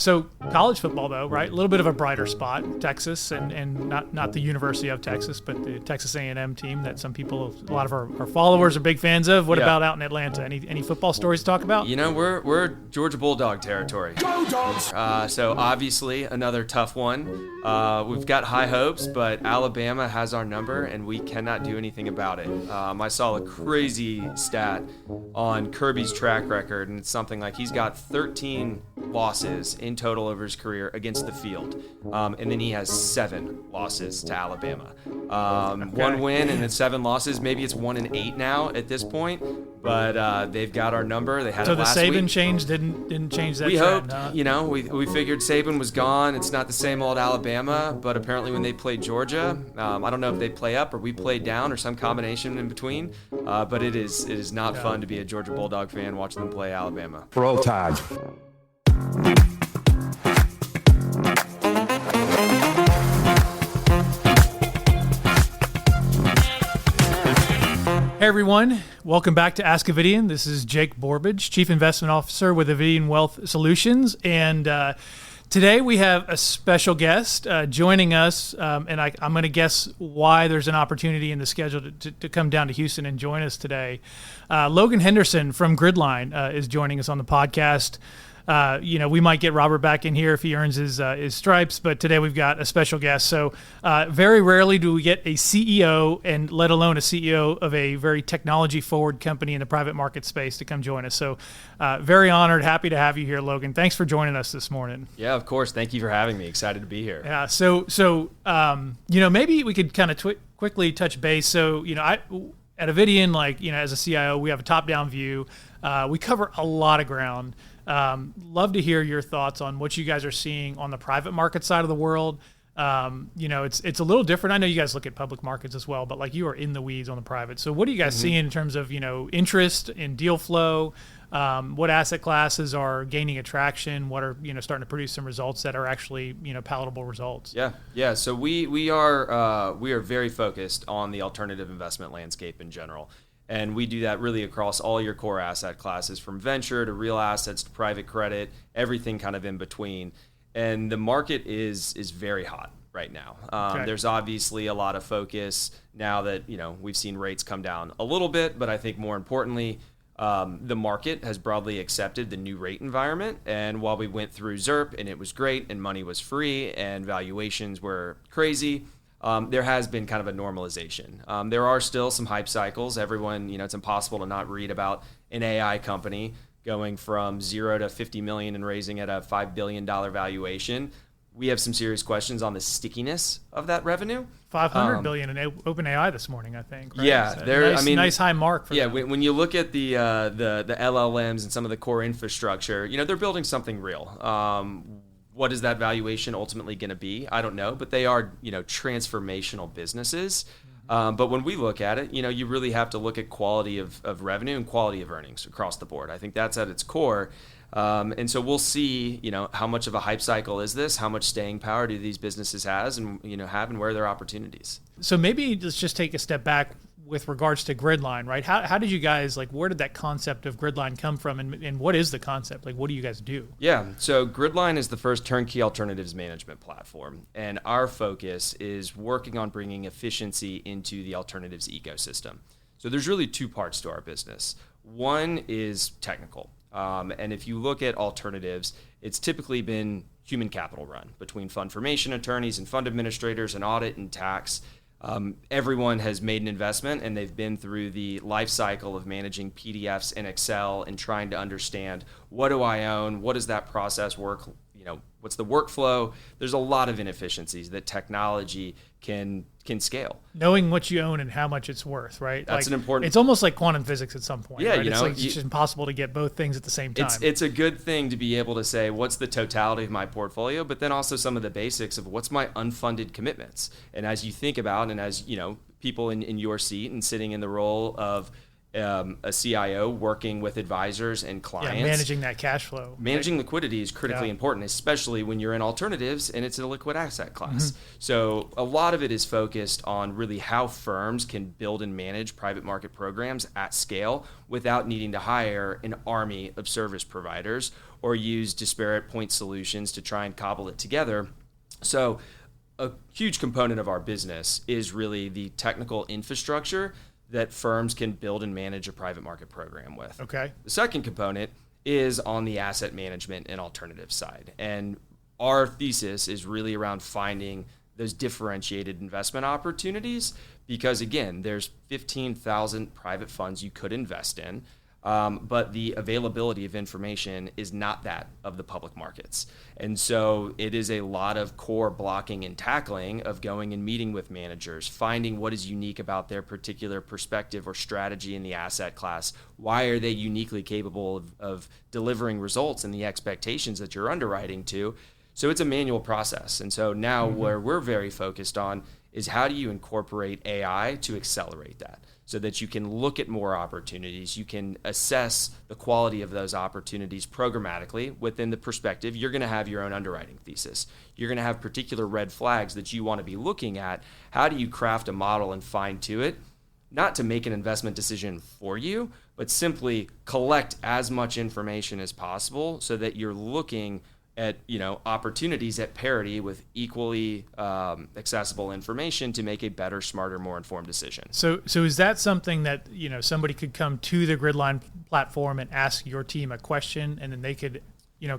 So college football, though, right? A little bit of a brighter spot, Texas, and not the University of Texas, but the Texas A&M team that a lot of our followers are big fans of. What about out in Atlanta? Any football stories to talk about? We're Georgia Bulldog territory. Go Dogs! So obviously another tough one. We've got high hopes, but Alabama has our number, and we cannot do anything about it. I saw a crazy stat on Kirby's track record, and it's something like he's got 13 losses in total over his career against the field, and then he has 7 losses to Alabama. One win and then 7 losses. Maybe it's 1-8 now at this point, but they've got our number. They had it last week. So the Saban change didn't change that. We trend, hoped, huh? we figured Saban was gone. It's not the same old Alabama, but apparently when they played Georgia, I don't know if they play up or we played down or some combination in between, but it is not fun to be a Georgia Bulldog fan watching them play Alabama. Roll Tide. Hey everyone, welcome back to Ask Avidian. This is Jake Borbidge, Chief Investment Officer with Avidian Wealth Solutions, and today we have a special guest joining us, and I'm going to guess why there's an opportunity in the schedule to come down to Houston and join us today. Logan Henderson from Gridline is joining us on the podcast. We might get Robert back in here if he earns his stripes, but today we've got a special guest. So very rarely do we get a CEO, and let alone a CEO of a very technology-forward company in the private market space, to come join us. So very honored, happy to have you here, Logan. Thanks for joining us this morning. Yeah, of course. Thank you for having me. Excited to be here. Yeah. So maybe we could kind of quickly touch base. So, at Avidian, as a CIO, we have a top-down view. We cover a lot of ground. Love to hear your thoughts on what you guys are seeing on the private market side of the world. It's a little different. I know you guys look at public markets as well, but you are in the weeds on the private. So what are you guys seeing in terms of, interest in deal flow? What asset classes are gaining attraction? What are, starting to produce some results that are actually, palatable results? Yeah. So we are very focused on the alternative investment landscape in general. And we do that really across all your core asset classes, from venture to real assets to private credit, everything kind of in between. And the market is very hot right now. There's obviously a lot of focus now that, we've seen rates come down a little bit, but I think more importantly, the market has broadly accepted the new rate environment. And while we went through ZIRP and it was great and money was free and valuations were crazy, there has been kind of a normalization. There are still some hype cycles. Everyone, it's impossible to not read about an AI company going from 0 to 50 million and raising at a $5 billion valuation. We have some serious questions on the stickiness of that revenue. 500 billion in OpenAI this morning, I think. Right? Yeah, nice high mark for them. When you look at the LLMs and some of the core infrastructure, they're building something real. What is that valuation ultimately going to be? I don't know, but they are, transformational businesses. But when we look at it, you really have to look at quality of revenue and quality of earnings across the board. I think that's at its core. And so we'll see, how much of a hype cycle is this? How much staying power do these businesses have and where are their opportunities? So maybe let's just take a step back with regards to Gridline, right? How did you guys, where did that concept of Gridline come from, and what is the concept? What do you guys do? Yeah, so Gridline is the first turnkey alternatives management platform, and our focus is working on bringing efficiency into the alternatives ecosystem. So there's really 2 parts to our business. One is technical, and if you look at alternatives, it's typically been human capital run between fund formation attorneys and fund administrators and audit and tax. Everyone has made an investment and they've been through the life cycle of managing PDFs in Excel and trying to understand, what do I own? What does that process work? What's the workflow? There's a lot of inefficiencies that technology can scale. Knowing what you own and how much it's worth, right? That's an important. It's almost like quantum physics at some point. Yeah, right? It's just impossible to get both things at the same time. It's a good thing to be able to say, what's the totality of my portfolio, but then also some of the basics of what's my unfunded commitments. And as you think about, and as people in your seat and sitting in the role of a CIO working with advisors and clients. Yeah, managing that cash flow. Managing liquidity is critically important, especially when you're in alternatives and it's a liquid asset class. So a lot of it is focused on really how firms can build and manage private market programs at scale without needing to hire an army of service providers or use disparate point solutions to try and cobble it together. So a huge component of our business is really the technical infrastructure that firms can build and manage a private market program with. Okay. The second component is on the asset management and alternative side. And our thesis is really around finding those differentiated investment opportunities because, again, there's 15,000 private funds you could invest in, but the availability of information is not that of the public markets. And so it is a lot of core blocking and tackling of going and meeting with managers, finding what is unique about their particular perspective or strategy in the asset class. Why are they uniquely capable of delivering results and the expectations that you're underwriting to? So it's a manual process. And so now where we're very focused on is how do you incorporate AI to accelerate that so that you can look at more opportunities, you can assess the quality of those opportunities programmatically within the perspective. You're going to have your own underwriting thesis. You're going to have particular red flags that you want to be looking at. How do you craft a model and fine tune it? Not to make an investment decision for you, but simply collect as much information as possible so that you're looking at opportunities at parity with equally accessible information to make a better, smarter, more informed decision. So is that something that somebody could come to the Gridline platform and ask your team a question, and then they could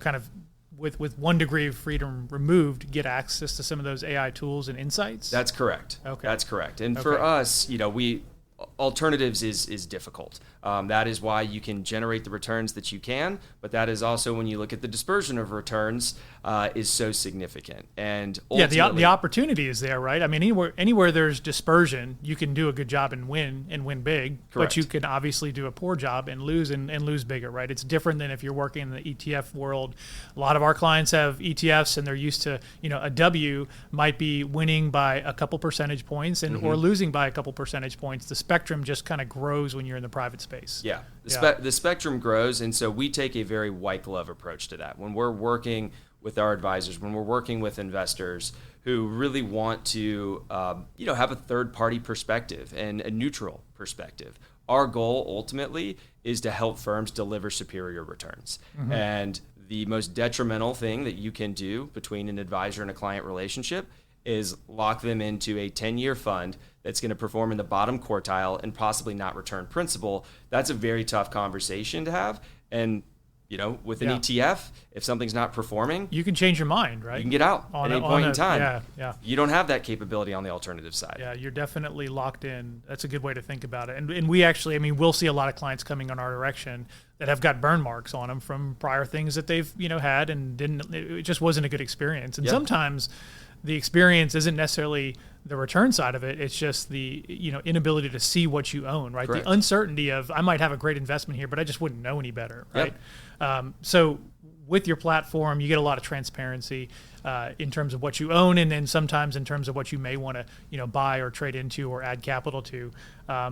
kind of with 1 degree of freedom removed get access to some of those AI tools and insights? That's correct. Okay, that's correct. And for us, alternatives is difficult. That is why you can generate the returns that you can, but that is also when you look at the dispersion of returns is so significant. And ultimately, the opportunity is there, right? I mean, anywhere there's dispersion, you can do a good job and win big. Correct. But you can obviously do a poor job and lose bigger, right? It's different than if you're working in the ETF world. A lot of our clients have ETFs and they're used to, a W might be winning by a couple percentage points or losing by a couple percentage points. The spectrum just kind of grows when you're in the private space. Yeah, the spectrum grows, and so we take a very white glove approach to that. When we're working with our advisors, when we're working with investors who really want to, have a third-party perspective and a neutral perspective, our goal ultimately is to help firms deliver superior returns. And the most detrimental thing that you can do between an advisor and a client relationship is lock them into a 10-year fund that's going to perform in the bottom quartile and possibly not return principal. That's a very tough conversation to have. And, with an ETF, if something's not performing, you can change your mind, right? You can get out at any point in time. Yeah. You don't have that capability on the alternative side. Yeah, you're definitely locked in. That's a good way to think about it. And we actually, we'll see a lot of clients coming in our direction that have got burn marks on them from prior things that they've, had and it just wasn't a good experience. And sometimes the experience isn't necessarily the return side of it. It's just the inability to see what you own, right? Correct. The uncertainty of I might have a great investment here, but I just wouldn't know any better, right? So with your platform, you get a lot of transparency in terms of what you own, and then sometimes in terms of what you may want to buy or trade into or add capital to.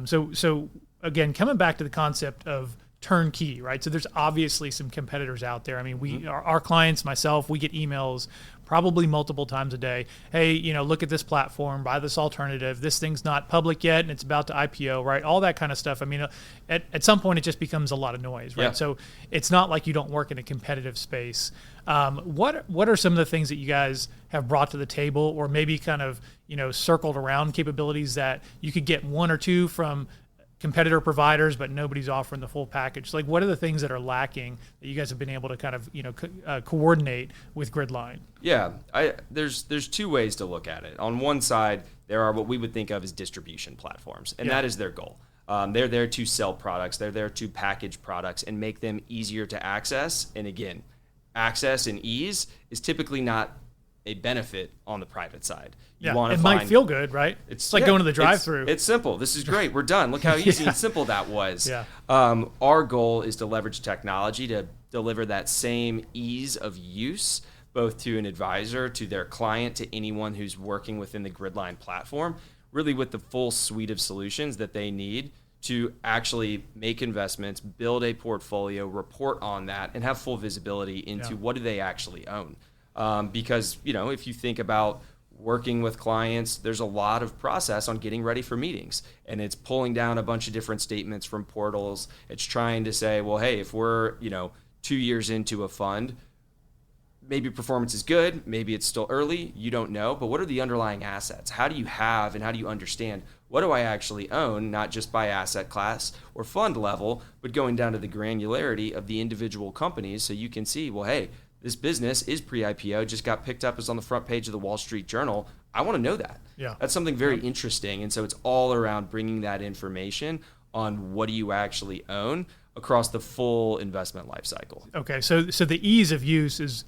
So again, coming back to the concept of turnkey, right? So there's obviously some competitors out there. Our clients, myself, we get emails probably multiple times a day. Hey, look at this platform, buy this alternative. This thing's not public yet and it's about to IPO, right? All that kind of stuff. At some point it just becomes a lot of noise, right? Yeah. So it's not like you don't work in a competitive space. What are some of the things that you guys have brought to the table, or maybe kind of, circled around capabilities that you could get one or two from competitor providers, but nobody's offering the full package? Like, what are the things that are lacking that you guys have been able to kind of, coordinate with Gridline? Yeah, there's two ways to look at it. On one side, there are what we would think of as distribution platforms, and that is their goal. They're there to sell products. They're there to package products and make them easier to access. And again, access and ease is typically not a benefit on the private side. Might feel good, right? It's like going to the drive-through. It's simple. This is great. We're done. Look how easy and simple that was. Yeah. Our goal is to leverage technology to deliver that same ease of use, both to an advisor, to their client, to anyone who's working within the Gridline platform, really with the full suite of solutions that they need to actually make investments, build a portfolio, report on that, and have full visibility into what do they actually own. Because, if you think about working with clients, there's a lot of process on getting ready for meetings, and it's pulling down a bunch of different statements from portals. It's trying to say, well, hey, if we're, 2 years into a fund, maybe performance is good, maybe it's still early, you don't know, but what are the underlying assets? How do you have and how do you understand what do I actually own, not just by asset class or fund level, but going down to the granularity of the individual companies so you can see, well, hey, this business is pre-IPO, just got picked up as on the front page of the Wall Street Journal. I want to know that. Yeah. That's something very interesting. And so it's all around bringing that information on what do you actually own across the full investment life cycle. Okay, so the ease of use is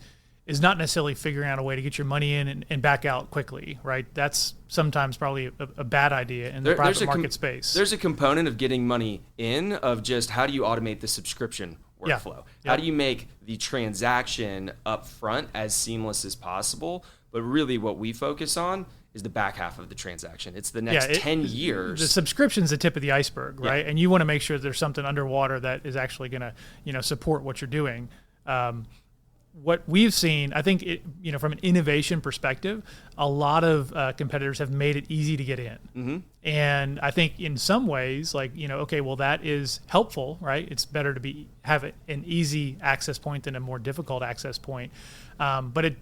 not necessarily figuring out a way to get your money in and back out quickly, right? That's sometimes probably a bad idea in the private market space. There's a component of getting money in of just how do you automate the subscription workflow? Yeah. How do you make the transaction up front as seamless as possible? But really what we focus on is the back half of the transaction. It's the next 10 years. The subscription's the tip of the iceberg, right? Yeah. And you want to make sure there's something underwater that is actually going to, support what you're doing. What we've seen, I think, from an innovation perspective, a lot of competitors have made it easy to get in. Mm-hmm. And I think in some ways, that is helpful, right? It's better to have an easy access point than a more difficult access point. But it,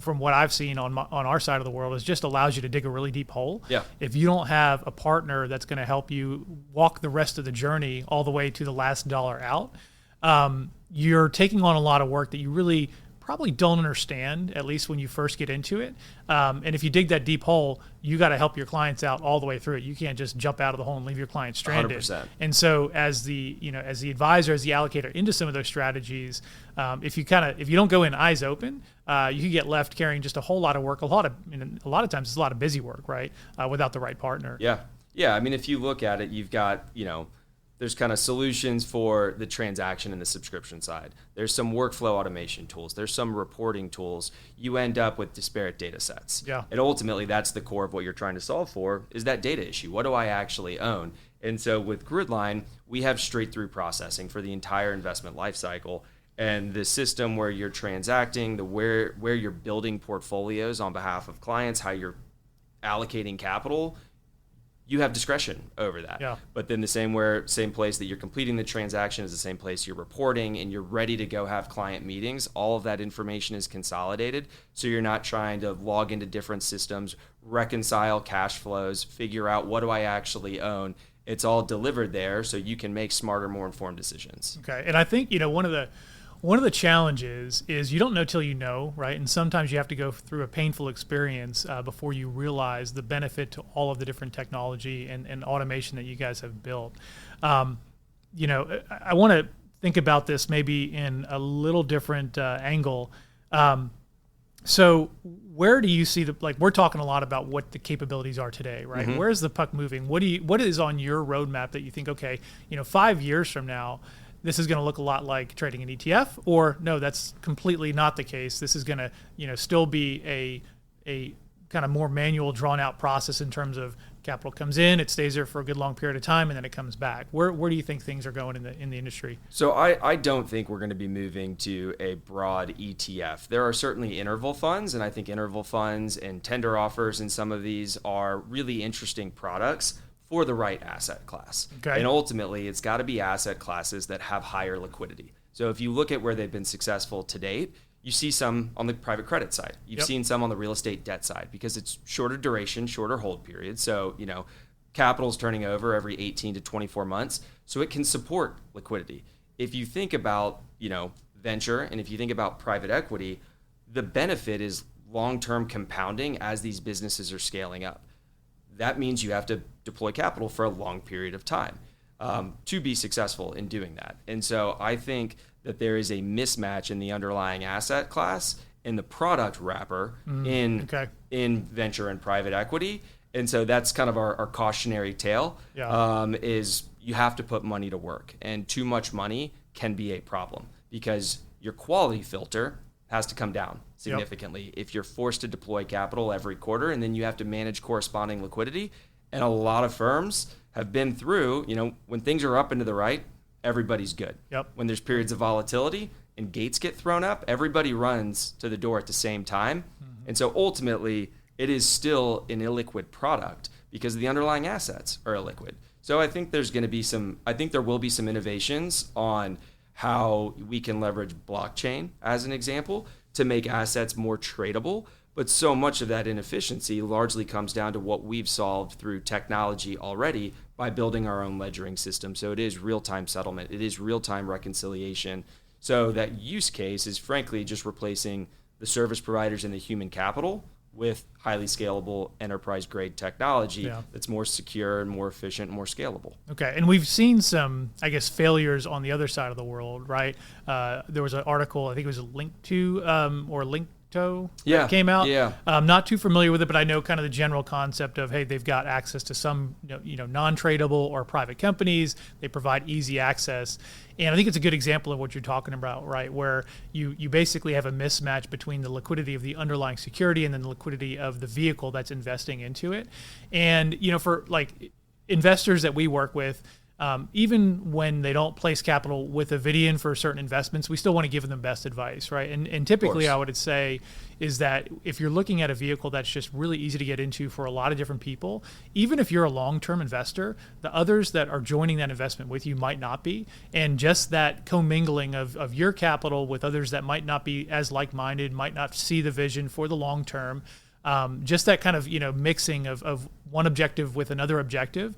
from what I've seen on our side of the world, it just allows you to dig a really deep hole. Yeah. If you don't have a partner that's going to help you walk the rest of the journey all the way to the last dollar out, you're taking on a lot of work that you really probably don't understand, at least when you first get into it. And if you dig that deep hole, you got to help your clients out all the way through it. You can't just jump out of the hole and leave your client stranded. 100%. And so as the advisor, as the allocator into some of those strategies, if you don't go in eyes open, you can get left carrying just a whole lot of work. A lot of times it's a lot of busy work, right? Without the right partner. Yeah. Yeah. I mean, if you look at it, you've got, there's kind of solutions for the transaction and the subscription side. There's some workflow automation tools. There's some reporting tools. You end up with disparate data sets. Yeah. And ultimately, that's the core of what you're trying to solve for, is that data issue. What do I actually own? And so with Gridline, we have straight through processing for the entire investment life cycle. And the system where you're transacting, where you're building portfolios on behalf of clients, how you're allocating capital, you have discretion over that. Yeah. But then the same place that you're completing the transaction is the same place you're reporting, and you're ready to go have client meetings. All of that information is consolidated, so you're not trying to log into different systems, reconcile cash flows, figure out what do I actually own. It's all delivered there, so you can make smarter, more informed decisions. Okay, and I think one of the challenges is you don't know till you know, right? And sometimes you have to go through a painful experience before you realize the benefit to all of the different technology and automation that you guys have built. I want to think about this maybe in a little different angle. So where do you see we're talking a lot about what the capabilities are today, right? Mm-hmm. Where's the puck moving? What is on your roadmap that you think, 5 years from now, this is going to look a lot like trading an ETF, or no, that's completely not the case. This is going to, still be a kind of more manual, drawn out process in terms of capital comes in, it stays there for a good long period of time, and then it comes back. Where do you think things are going in the industry? So I don't think we're going to be moving to a broad ETF. There are certainly interval funds, and I think interval funds and tender offers in some of these are really interesting products for the right asset class. Okay. And ultimately, it's got to be asset classes that have higher liquidity. So if you look at where they've been successful to date, you see some on the private credit side. You've seen some on the real estate debt side because it's shorter duration, shorter hold period. So, capital's turning over every 18 to 24 months. So it can support liquidity. If you think about, venture, and if you think about private equity, the benefit is long-term compounding as these businesses are scaling up. That means you have to deploy capital for a long period of time to be successful in doing that. And so I think that there is a mismatch in the underlying asset class in the product wrapper in venture and private equity. And so that's kind of our cautionary tale, is you have to put money to work. And too much money can be a problem because your quality filter has to come down significantly if you're forced to deploy capital every quarter, and then you have to manage corresponding liquidity. And a lot of firms have been through, when things are up and to the right, everybody's good. Yep. When there's periods of volatility and gates get thrown up, everybody runs to the door at the same time. Mm-hmm. And so ultimately, it is still an illiquid product because the underlying assets are illiquid. So I think there will be some innovations on how we can leverage blockchain as an example to make assets more tradable. But so much of that inefficiency largely comes down to what we've solved through technology already by building our own ledgering system. So it is real-time settlement. It is real-time reconciliation. So that use case is frankly just replacing the service providers and the human capital with highly scalable enterprise-grade technology that's more secure and more efficient and more scalable. Okay, and we've seen some, I guess, failures on the other side of the world, right? There was an article, I think it was Linkto that came out. Yeah. I'm not too familiar with it, but I know kind of the general concept of, hey, they've got access to some non-tradable or private companies. They provide easy access. And I think it's a good example of what you're talking about, right? Where you basically have a mismatch between the liquidity of the underlying security and then the liquidity of the vehicle that's investing into it. And, for like investors that we work with, even when they don't place capital with Avidian for certain investments, we still want to give them the best advice, right? And typically I would say is that if you're looking at a vehicle that's just really easy to get into for a lot of different people, even if you're a long-term investor, the others that are joining that investment with you might not be. And just that commingling of your capital with others that might not be as like-minded, might not see the vision for the long term, just that kind of mixing of one objective with another objective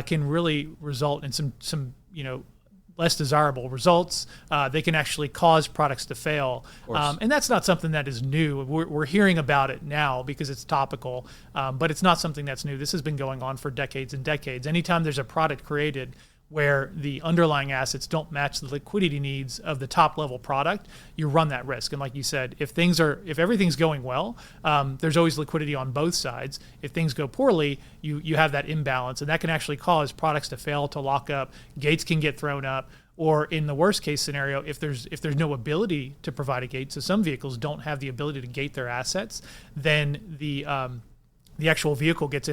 can really result in some less desirable results. They can actually cause products to fail, and that's not something that is new. We're hearing about it now because it's topical, but it's not something that's new. This has been going on for decades and decades. Anytime there's a product created where the underlying assets don't match the liquidity needs of the top level product, you run that risk. And like you said, if everything's going well, there's always liquidity on both sides. If things go poorly, you have that imbalance, and that can actually cause products to fail, to lock up, gates can get thrown up, or in the worst case scenario, if there's no ability to provide a gate, so some vehicles don't have the ability to gate their assets, then the actual vehicle gets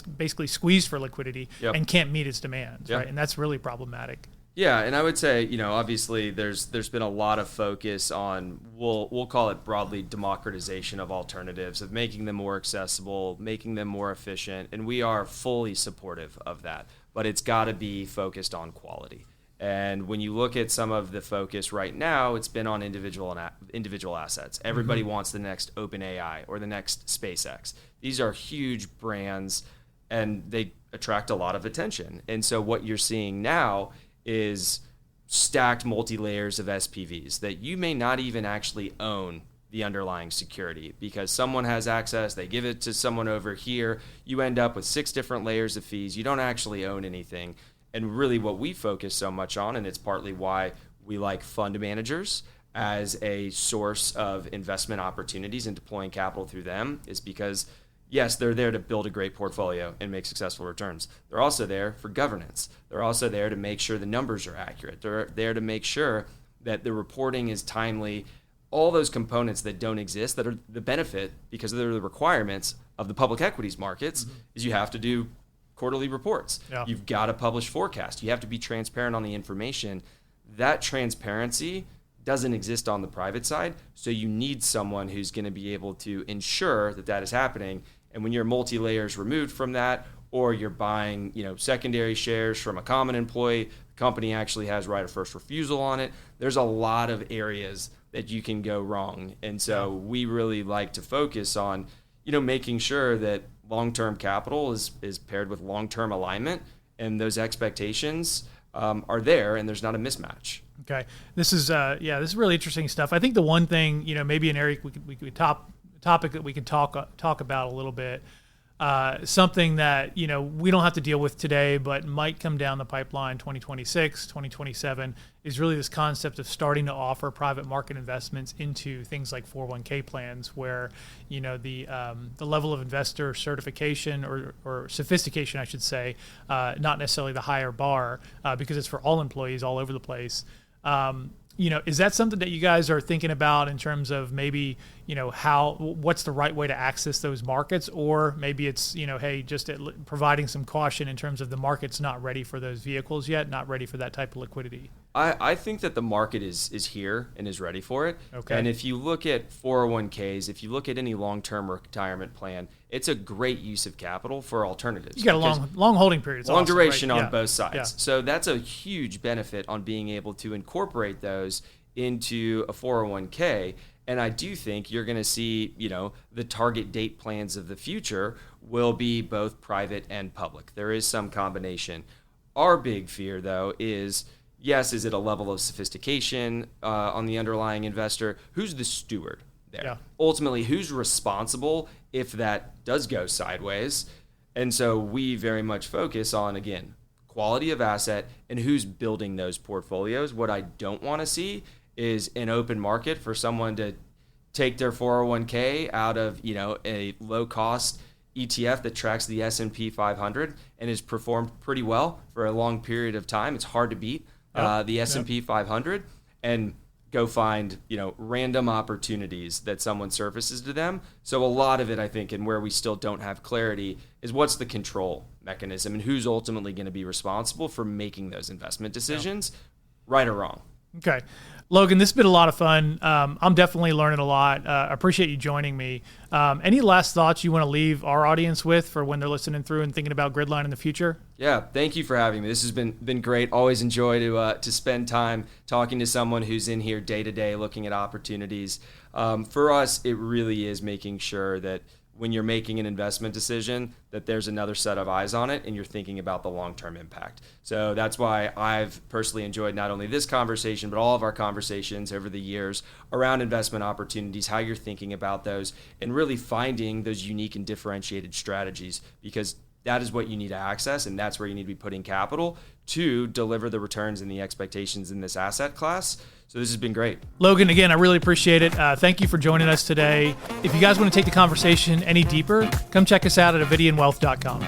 basically squeezed for liquidity and can't meet its demands, right? And that's really problematic. Yeah, and I would say, obviously there's been a lot of focus on, we'll call it broadly democratization of alternatives, of making them more accessible, making them more efficient, and we are fully supportive of that. But it's got to be focused on quality. And when you look at some of the focus right now, it's been on individual assets. Everybody wants the next OpenAI or the next SpaceX. These are huge brands, and they attract a lot of attention. And so what you're seeing now is stacked multi-layers of SPVs that you may not even actually own the underlying security because someone has access, they give it to someone over here. You end up with 6 different layers of fees. You don't actually own anything. And really what we focus so much on, and it's partly why we like fund managers as a source of investment opportunities and deploying capital through them, is because, yes, they're there to build a great portfolio and make successful returns. They're also there for governance. They're also there to make sure the numbers are accurate. They're there to make sure that the reporting is timely. All those components that don't exist, that are the benefit because they're the requirements of the public equities markets, is you have to do quarterly reports. Yeah. You've got to publish forecasts. You have to be transparent on the information. That transparency doesn't exist on the private side, so you need someone who's going to be able to ensure that that is happening. And when you're multi-layers removed from that, or you're buying, secondary shares from a common employee, the company actually has right of first refusal on it. There's a lot of areas that you can go wrong. And so we really like to focus on, making sure that long-term capital is paired with long-term alignment, and those expectations are there, and there's not a mismatch. Okay, this is really interesting stuff. I think the one thing, maybe an area we could topic that we could talk about a little bit, something that we don't have to deal with today, but might come down the pipeline 2026, 2027, is really this concept of starting to offer private market investments into things like 401k plans, where the level of investor certification or sophistication, I should say, not necessarily the higher bar, because it's for all employees all over the place. Is that something that you guys are thinking about in terms of maybe, what's the right way to access those markets, or maybe it's, hey, just providing some caution in terms of the market's not ready for those vehicles yet, not ready for that type of liquidity? I think that the market is here and is ready for it. Okay. And if you look at 401ks, if you look at any long-term retirement plan, it's a great use of capital for alternatives. You got a long holding period. It's long awesome, duration right? on both sides. Yeah. So that's a huge benefit on being able to incorporate those into a 401k. And I do think you're going to see, the target date plans of the future will be both private and public. There is some combination. Our big fear, though, is, yes, is it a level of sophistication on the underlying investor? Who's the steward there? Yeah. Ultimately, who's responsible if that does go sideways? And so we very much focus on, again, quality of asset and who's building those portfolios. What I don't want to see is an open market for someone to take their 401k out of, a low-cost ETF that tracks the S&P 500 and has performed pretty well for a long period of time. It's hard to beat the S&P 500, and go find, random opportunities that someone surfaces to them. So a lot of it, I think, and where we still don't have clarity, is what's the control mechanism and who's ultimately going to be responsible for making those investment decisions, right or wrong. Okay. Logan, this has been a lot of fun. I'm definitely learning a lot. I appreciate you joining me. Any last thoughts you want to leave our audience with for when they're listening through and thinking about Gridline in the future? Yeah, thank you for having me. This has been great. Always enjoy to spend time talking to someone who's in here day to day looking at opportunities. For us, it really is making sure that when you're making an investment decision, that there's another set of eyes on it and you're thinking about the long-term impact. So that's why I've personally enjoyed not only this conversation, but all of our conversations over the years around investment opportunities, how you're thinking about those, and really finding those unique and differentiated strategies, because that is what you need to access, and that's where you need to be putting capital to deliver the returns and the expectations in this asset class. So this has been great. Logan, again, I really appreciate it. Thank you for joining us today. If you guys want to take the conversation any deeper, come check us out at avidianwealth.com.